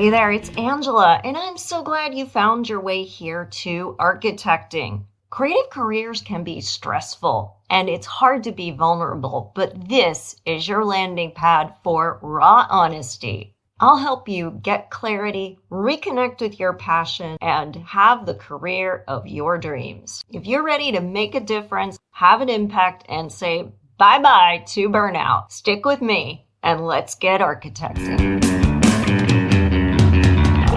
Hey there, it's Angela, and I'm so glad you found your way here to architecting. Creative careers can be stressful, and it's hard to be vulnerable, but this is your landing pad for raw honesty. I'll help you get clarity, reconnect with your passion, and have the career of your dreams. If you're ready to make a difference, have an impact, and say bye-bye to burnout, stick with me, and let's get architecting.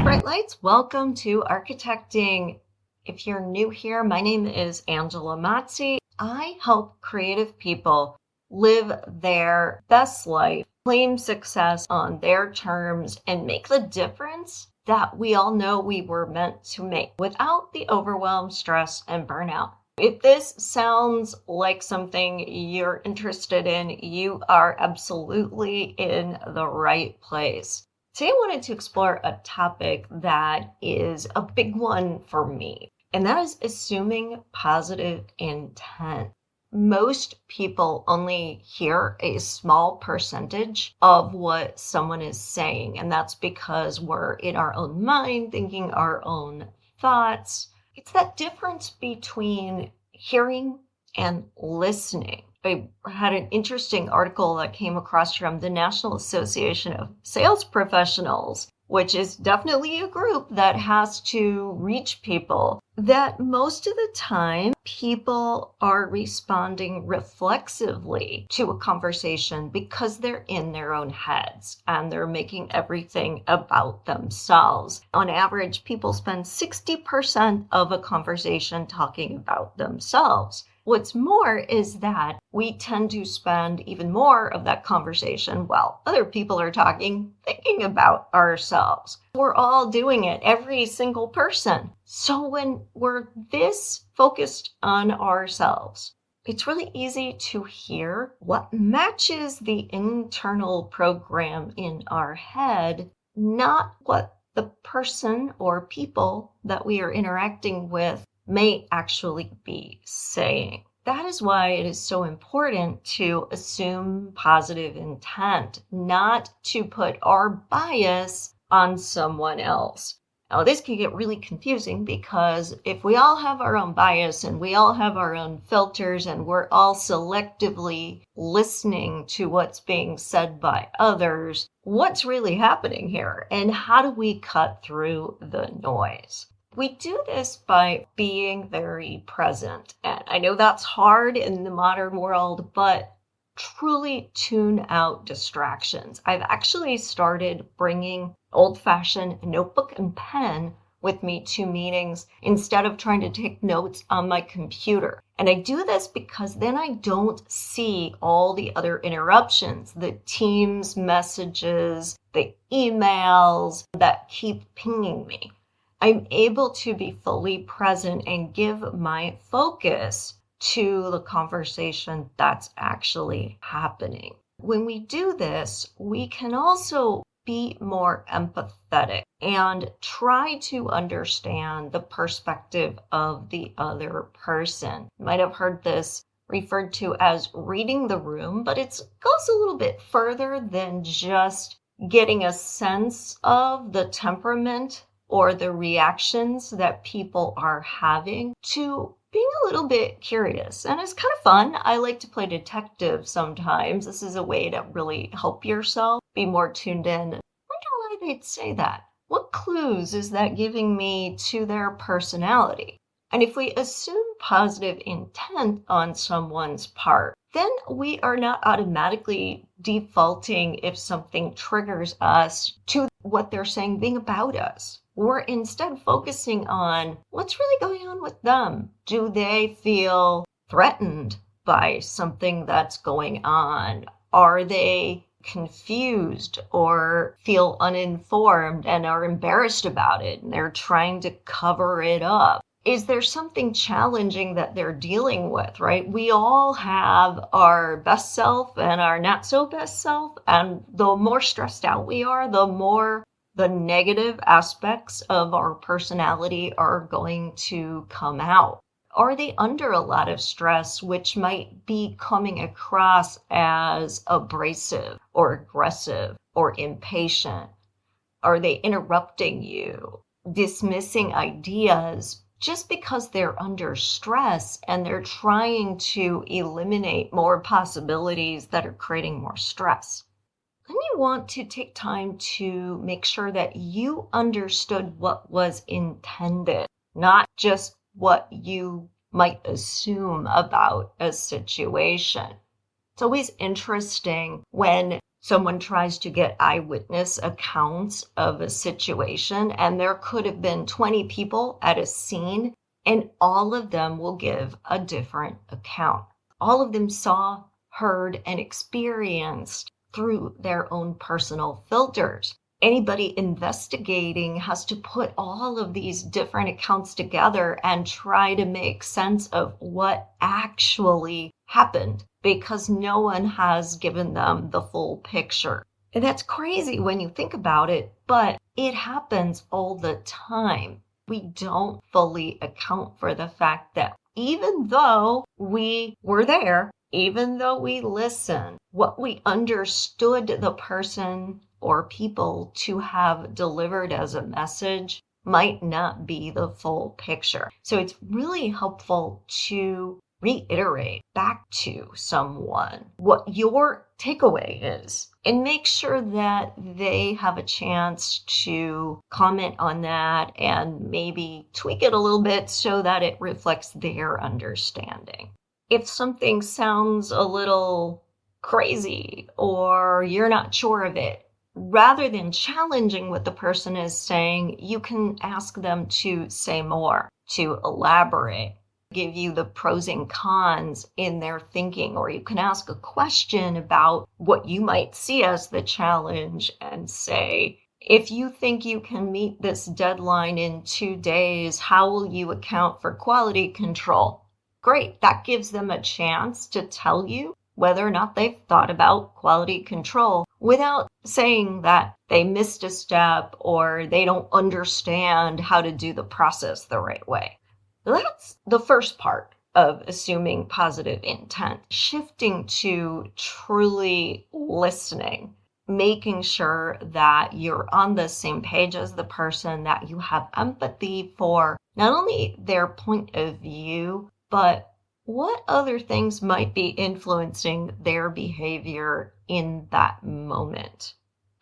Bright lights, welcome to Architecting. If you're new here, my name is Angela Mazzi. I help creative people live their best life, claim success on their terms, and make the difference that we all know we were meant to make without the overwhelm, stress, and burnout. If this sounds like something you're interested in, you are absolutely in the right place. Today I wanted to explore a topic that is a big one for me, and that is assuming positive intent. Most people only hear a small percentage of what someone is saying, and that's because we're in our own mind thinking our own thoughts. It's that difference between hearing and listening. I had an interesting article that came across from the National Association of Sales Professionals, which is definitely a group that has to reach people, that most of the time people are responding reflexively to a conversation because they're in their own heads and they're making everything about themselves. On average, people spend 60% of a conversation talking about themselves. What's more is that we tend to spend even more of that conversation while other people are talking, thinking about ourselves. We're all doing it, every single person. So when we're this focused on ourselves, it's really easy to hear what matches the internal program in our head, not what the person or people that we are interacting with may actually be saying. That is why it is so important to assume positive intent, not to put our bias on someone else. Now, this can get really confusing because if we all have our own bias and we all have our own filters and we're all selectively listening to what's being said by others, what's really happening here? And how do we cut through the noise? We do this by being very present. And I know that's hard in the modern world, but truly tune out distractions. I've actually started bringing old-fashioned notebook and pen with me to meetings instead of trying to take notes on my computer. And I do this because then I don't see all the other interruptions, the Teams messages, the emails that keep pinging me. I'm able to be fully present and give my focus to the conversation that's actually happening. When we do this, we can also be more empathetic and try to understand the perspective of the other person. You might have heard this referred to as reading the room, but it goes a little bit further than just getting a sense of the temperament or the reactions that people are having, to being a little bit curious. And it's kind of fun. I like to play detective sometimes. This is a way to really help yourself be more tuned in. I wonder why they'd say that. What clues is that giving me to their personality? And if we assume positive intent on someone's part, then we are not automatically defaulting if something triggers us to what they're saying being about us. We're instead focusing on what's really going on with them. Do they feel threatened by something that's going on? Are they confused or feel uninformed and are embarrassed about it and they're trying to cover it up? Is there something challenging that they're dealing with, right? We all have our best self and our not so best self. And the more stressed out we are, the more the negative aspects of our personality are going to come out. Are they under a lot of stress, which might be coming across as abrasive or aggressive or impatient? Are they interrupting you, dismissing ideas just because they're under stress and they're trying to eliminate more possibilities that are creating more stress? Then you want to take time to make sure that you understood what was intended, not just what you might assume about a situation. It's always interesting when someone tries to get eyewitness accounts of a situation, and there could have been 20 people at a scene, and all of them will give a different account. All of them saw, heard, and experienced through their own personal filters. Anybody investigating has to put all of these different accounts together and try to make sense of what actually happened, because no one has given them the full picture. And that's crazy when you think about it, but it happens all the time. We don't fully account for the fact that even though we were there, even though we listened, what we understood the person or people to have delivered as a message might not be the full picture. So it's really helpful to reiterate back to someone what your takeaway is and make sure that they have a chance to comment on that and maybe tweak it a little bit so that it reflects their understanding. If something sounds a little crazy or you're not sure of it, rather than challenging what the person is saying, you can ask them to say more, to elaborate, give you the pros and cons in their thinking, or you can ask a question about what you might see as the challenge and say, if you think you can meet this deadline in 2 days, how will you account for quality control? Great, that gives them a chance to tell you whether or not they've thought about quality control without saying that they missed a step or they don't understand how to do the process the right way. That's the first part of assuming positive intent, shifting to truly listening, making sure that you're on the same page as the person, that you have empathy for not only their point of view, but what other things might be influencing their behavior in that moment.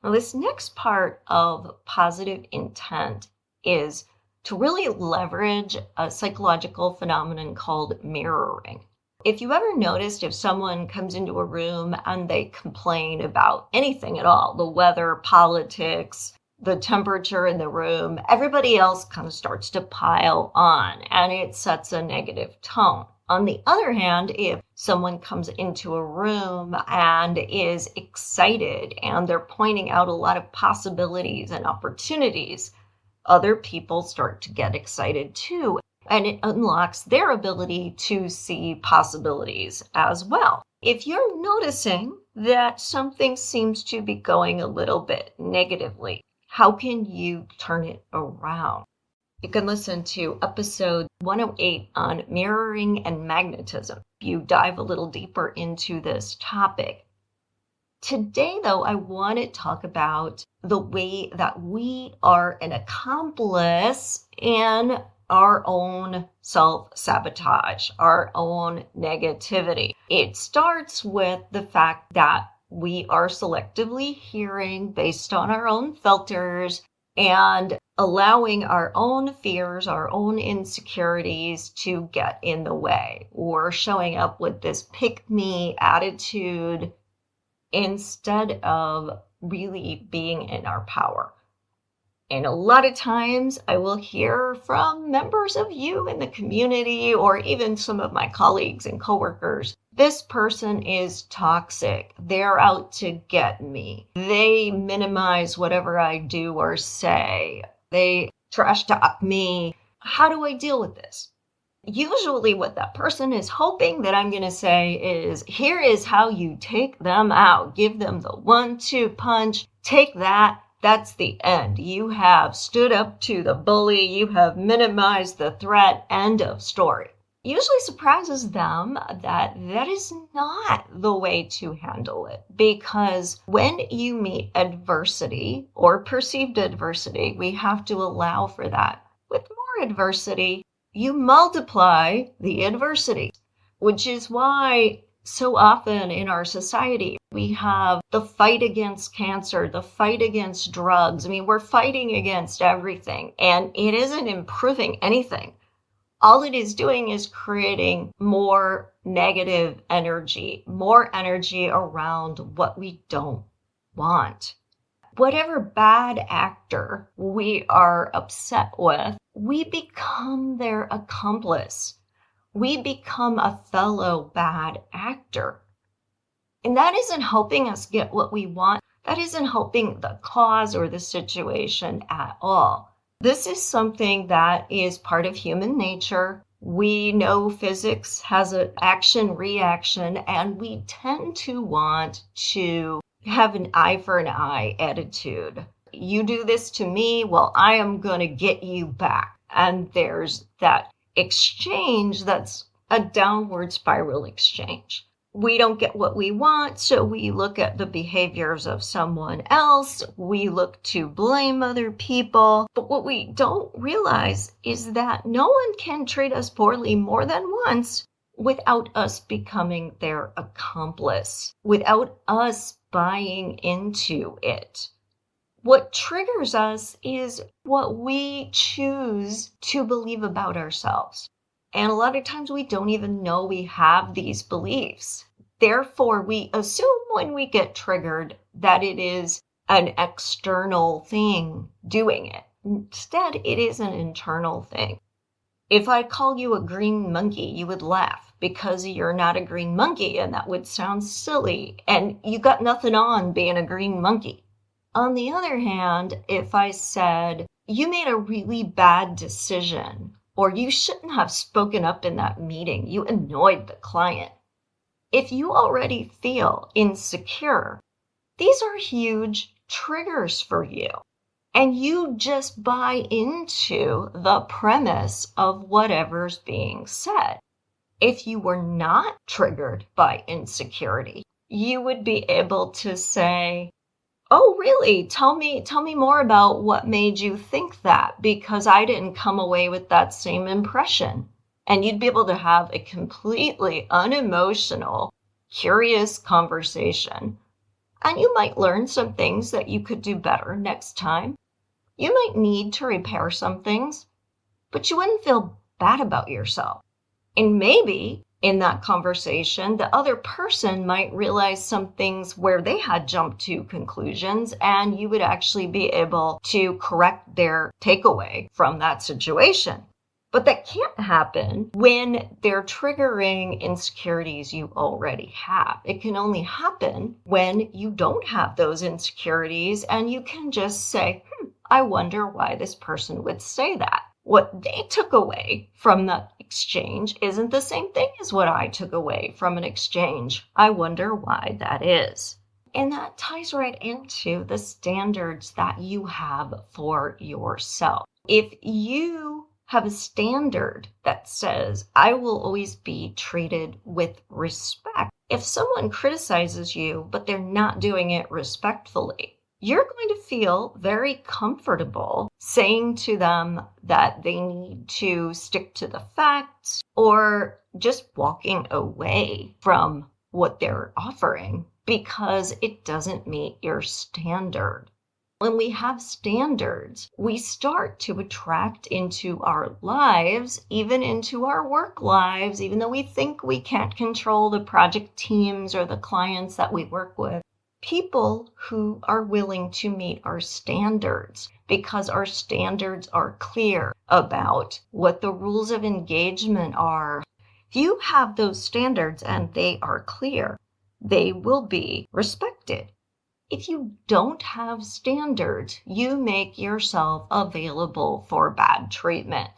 Now, this next part of positive intent is to really leverage a psychological phenomenon called mirroring. If you ever noticed, if someone comes into a room and they complain about anything at all, the weather, politics, the temperature in the room, everybody else kind of starts to pile on and it sets a negative tone. On the other hand, if someone comes into a room and is excited and they're pointing out a lot of possibilities and opportunities, other people start to get excited too. And it unlocks their ability to see possibilities as well. If you're noticing that something seems to be going a little bit negatively, how can you turn it around? You can listen to episode 108 on mirroring and magnetism. You dive a little deeper into this topic. Today, though, I want to talk about the way that we are an accomplice in our own self-sabotage, our own negativity. It starts with the fact that we are selectively hearing based on our own filters and allowing our own fears, our own insecurities to get in the way, or showing up with this pick-me attitude instead of really being in our power. And a lot of times I will hear from members of you in the community or even some of my colleagues and coworkers, this person is toxic. They're out to get me. They minimize whatever I do or say. They trash talk me. How do I deal with this? Usually what that person is hoping that I'm going to say is, here is how you take them out. Give them the 1-2 punch. Take that. That's the end. You have stood up to the bully. You have minimized the threat. End of story. usually surprises them that that is not the way to handle it. Because when you meet adversity or perceived adversity, we have to allow for that. With more adversity, you multiply the adversity, which is why so often in our society, we have the fight against cancer, the fight against drugs. I mean, we're fighting against everything, and it isn't improving anything. All it is doing is creating more negative energy, more energy around what we don't want. Whatever bad actor we are upset with, we become their accomplice. We become a fellow bad actor. And that isn't helping us get what we want. That isn't helping the cause or the situation at all. This is something that is part of human nature. We know physics has an action-reaction, and we tend to want to have an eye for an eye attitude. You do this to me, well, I am going to get you back. And there's that exchange that's a downward spiral exchange. We don't get what we want, so we look at the behaviors of someone else. We look to blame other people. But what we don't realize is that no one can treat us poorly more than once without us becoming their accomplice, without us buying into it. What triggers us is what we choose to believe about ourselves. And a lot of times we don't even know we have these beliefs. Therefore, we assume when we get triggered that it is an external thing doing it. Instead, it is an internal thing. If I call you a green monkey, you would laugh because you're not a green monkey, and that would sound silly. And you got nothing on being a green monkey. On the other hand, if I said, you made a really bad decision, or you shouldn't have spoken up in that meeting, you annoyed the client. If you already feel insecure, these are huge triggers for you. And you just buy into the premise of whatever's being said. If you were not triggered by insecurity, you would be able to say, oh, really? Tell me more about what made you think that, because I didn't come away with that same impression. And you'd be able to have a completely unemotional, curious conversation. And you might learn some things that you could do better next time. You might need to repair some things, but you wouldn't feel bad about yourself. And maybe in that conversation, the other person might realize some things where they had jumped to conclusions, and you would actually be able to correct their takeaway from that situation. But that can't happen when they're triggering insecurities you already have. It can only happen when you don't have those insecurities, and you can just say, I wonder why this person would say that. What they took away from the exchange isn't the same thing as what I took away from an exchange. I wonder why that is. And that ties right into the standards that you have for yourself. If you have a standard that says, I will always be treated with respect. If someone criticizes you, but they're not doing it respectfully, you're going to feel very comfortable saying to them that they need to stick to the facts, or just walking away from what they're offering because it doesn't meet your standard. When we have standards, we start to attract into our lives, even into our work lives, even though we think we can't control the project teams or the clients that we work with, people who are willing to meet our standards, because our standards are clear about what the rules of engagement are. If you have those standards and they are clear, they will be respected. If you don't have standards, you make yourself available for bad treatment.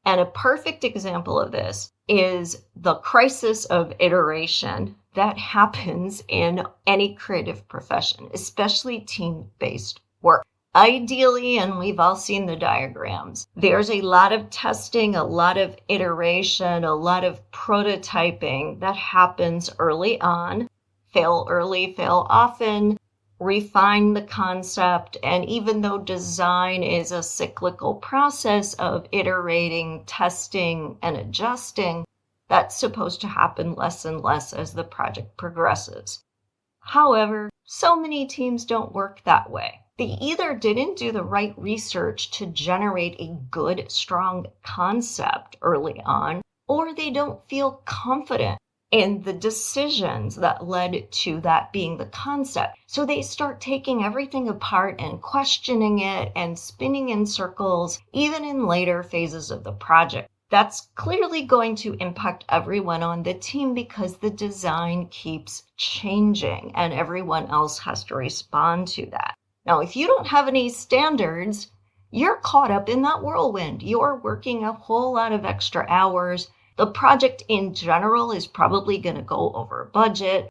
And a perfect example of this is the crisis of iteration that happens in any creative profession, especially team-based work. Ideally, and we've all seen the diagrams, there's a lot of testing, a lot of iteration, a lot of prototyping that happens early on. Fail early, fail often, refine the concept. And even though design is a cyclical process of iterating, testing, and adjusting, that's supposed to happen less and less as the project progresses. However, so many teams don't work that way. They either didn't do the right research to generate a good, strong concept early on, or they don't feel confident in the decisions that led to that being the concept. So they start taking everything apart and questioning it and spinning in circles, even in later phases of the project. That's clearly going to impact everyone on the team because the design keeps changing and everyone else has to respond to that. Now, if you don't have any standards, you're caught up in that whirlwind. You're working a whole lot of extra hours. The project in general is probably going to go over budget.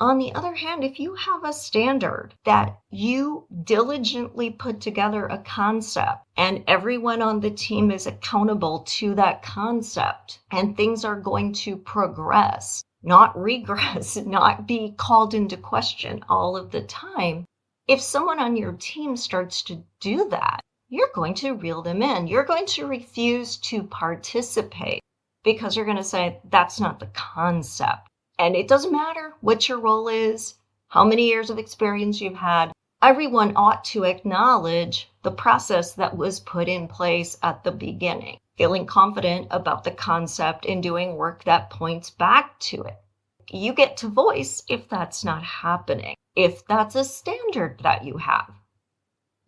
On the other hand, if you have a standard that you diligently put together a concept and everyone on the team is accountable to that concept and things are going to progress, not regress, not be called into question all of the time, if someone on your team starts to do that, you're going to reel them in. You're going to refuse to participate because you're going to say, that's not the concept. And it doesn't matter what your role is, how many years of experience you've had. Everyone ought to acknowledge the process that was put in place at the beginning, feeling confident about the concept and doing work that points back to it. You get to voice if that's not happening, if that's a standard that you have.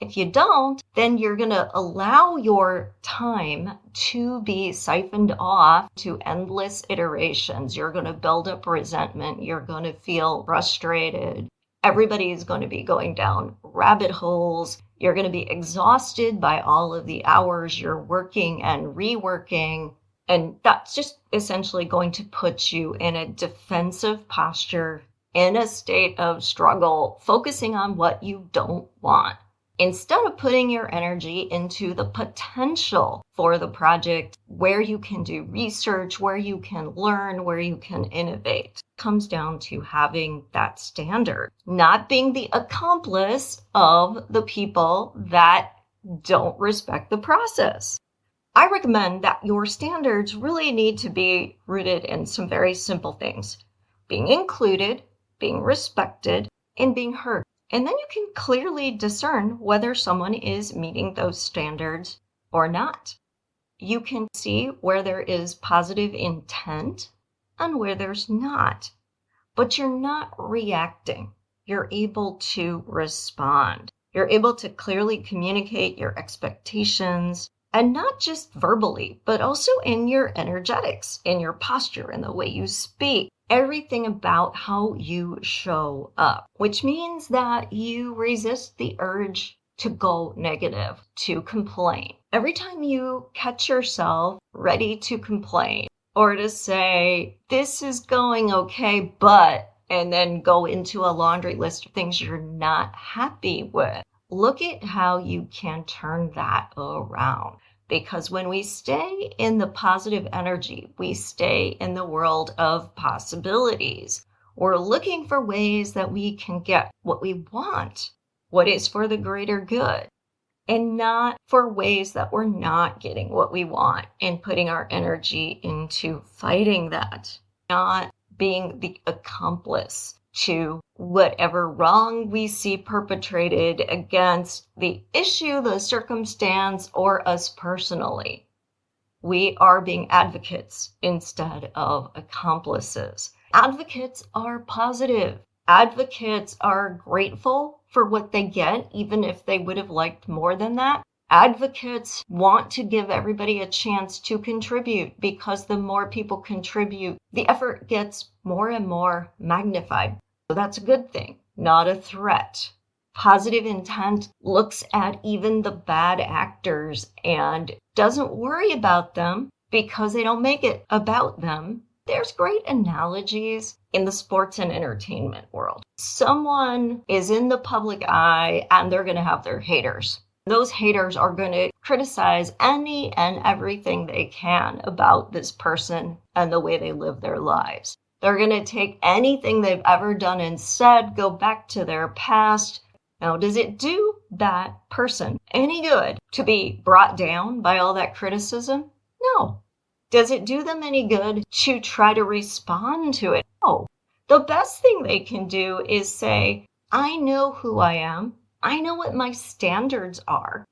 If you don't, then you're going to allow your time to be siphoned off to endless iterations. You're going to build up resentment. You're going to feel frustrated. Everybody is going to be going down rabbit holes. You're going to be exhausted by all of the hours you're working and reworking. And that's just essentially going to put you in a defensive posture, in a state of struggle, focusing on what you don't want, instead of putting your energy into the potential for the project, where you can do research, where you can learn, where you can innovate. It comes down to having that standard, not being the accomplice of the people that don't respect the process. I recommend that your standards really need to be rooted in some very simple things: being included, being respected, and being heard. And then you can clearly discern whether someone is meeting those standards or not. You can see where there is positive intent and where there's not. But you're not reacting. You're able to respond. You're able to clearly communicate your expectations, and not just verbally, but also in your energetics, in your posture, in the way you speak. Everything about how you show up, which means that you resist the urge to go negative, to complain. Every time you catch yourself ready to complain or to say, this is going okay, but, and then go into a laundry list of things you're not happy with, look at how you can turn that around. Because when we stay in the positive energy, we stay in the world of possibilities. We're looking for ways that we can get what we want, what is for the greater good, and not for ways that we're not getting what we want and putting our energy into fighting that, not being the accomplice to whatever wrong we see perpetrated against the issue, the circumstance, or us personally. We are being advocates instead of accomplices. Advocates are positive. Advocates are grateful for what they get, even if they would have liked more than that. Advocates want to give everybody a chance to contribute, because the more people contribute, the effort gets more and more magnified. So that's a good thing, not a threat. Positive intent looks at even the bad actors and doesn't worry about them because they don't make it about them. There's great analogies in the sports and entertainment world. Someone is in the public eye and they're going to have their haters. Those haters are going to criticize any and everything they can about this person and the way they live their lives. They're going to take anything they've ever done and said, go back to their past. Now, does it do that person any good to be brought down by all that criticism? No. Does it do them any good to try to respond to it? No. The best thing they can do is say, I know who I am. I know what my standards are.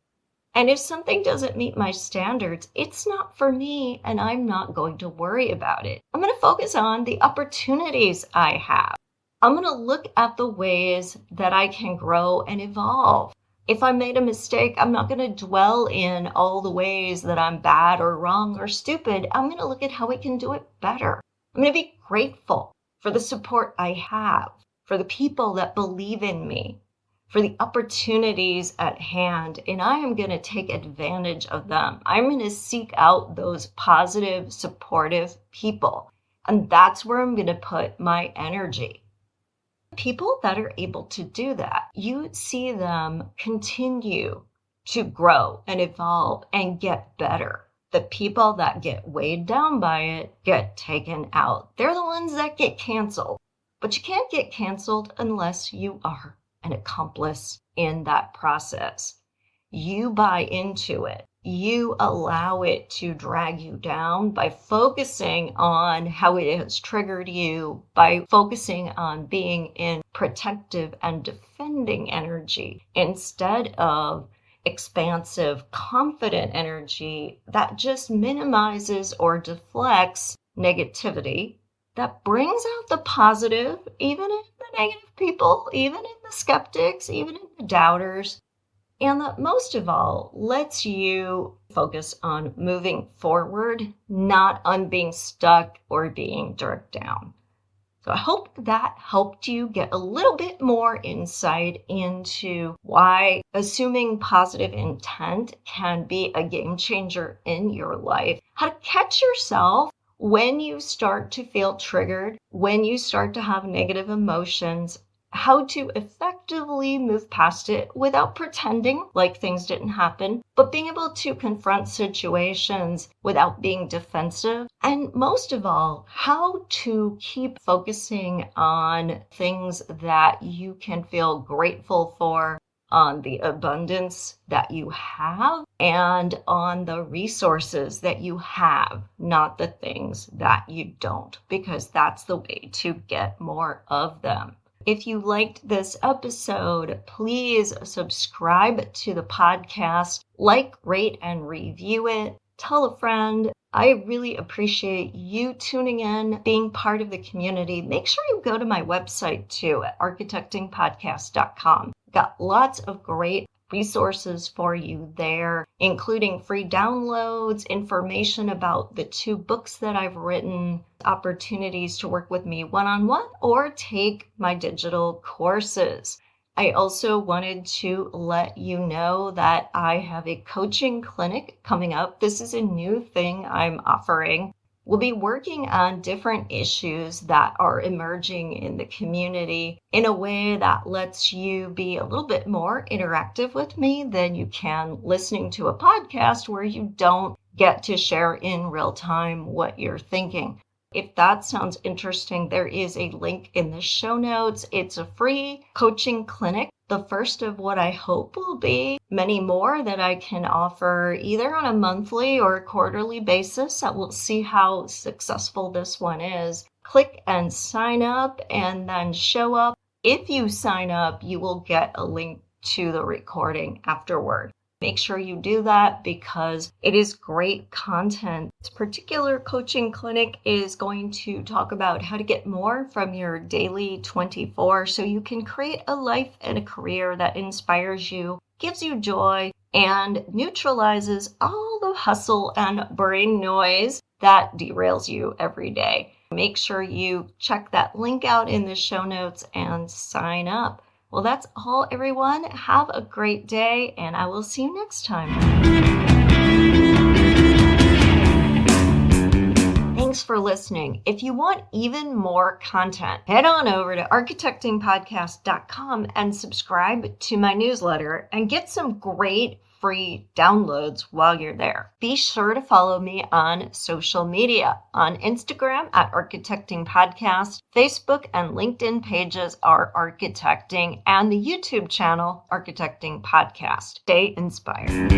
And if something doesn't meet my standards, it's not for me and I'm not going to worry about it. I'm going to focus on the opportunities I have. I'm going to look at the ways that I can grow and evolve. If I made a mistake, I'm not going to dwell in all the ways that I'm bad or wrong or stupid. I'm going to look at how I can do it better. I'm going to be grateful for the support I have, for the people that believe in me, for the opportunities at hand, and I am going to take advantage of them. I'm going to seek out those positive, supportive people, and that's where I'm going to put my energy. People that are able to do that, you see them continue to grow and evolve and get better. The people that get weighed down by it get taken out. They're the ones that get canceled. But you can't get canceled unless you are an accomplice in that process. You buy into it. You allow it to drag you down by focusing on how it has triggered you, by focusing on being in protective and defending energy instead of expansive, confident energy that just minimizes or deflects negativity, that brings out the positive, even in the negative people, even in the skeptics, even in the doubters. And that most of all, lets you focus on moving forward, not on being stuck or being jerked down. So I hope that helped you get a little bit more insight into why assuming positive intent can be a game changer in your life, how to catch yourself when you start to feel triggered, when you start to have negative emotions, how to effectively move past it without pretending like things didn't happen, but being able to confront situations without being defensive. And most of all, how to keep focusing on things that you can feel grateful for, on the abundance that you have, and on the resources that you have, not the things that you don't, because that's the way to get more of them. If you liked this episode, please subscribe to the podcast, like, rate, and review it. Tell a friend. I really appreciate you tuning in, being part of the community. Make sure you go to my website too at architectingpodcast.com. Got lots of great resources for you there, including free downloads, information about the 2 books that I've written, opportunities to work with me one-on-one or take my digital courses. I also wanted to let you know that I have a coaching clinic coming up. This is a new thing I'm offering. We'll be working on different issues that are emerging in the community in a way that lets you be a little bit more interactive with me than you can listening to a podcast where you don't get to share in real time what you're thinking. If that sounds interesting, there is a link in the show notes. It's a free coaching clinic, the first of what I hope will be many more that I can offer either on a monthly or quarterly basis. That we'll see how successful this one is. Click and sign up and then show up. If you sign up, you will get a link to the recording afterward. Make sure you do that because it is great content. This particular coaching clinic is going to talk about how to get more from your daily 24 so you can create a life and a career that inspires you, gives you joy, and neutralizes all the hustle and brain noise that derails you every day. Make sure you check that link out in the show notes and sign up. Well, that's all, everyone. Have a great day, and I will see you next time. Thanks Thanks for listening. If you want even more content, head on over to architectingpodcast.com and subscribe to my newsletter and get some great free downloads while you're there. Be sure to follow me on social media. On Instagram at Architecting Podcast, Facebook and LinkedIn pages are Architecting, and the YouTube channel Architecting Podcast. Stay inspired.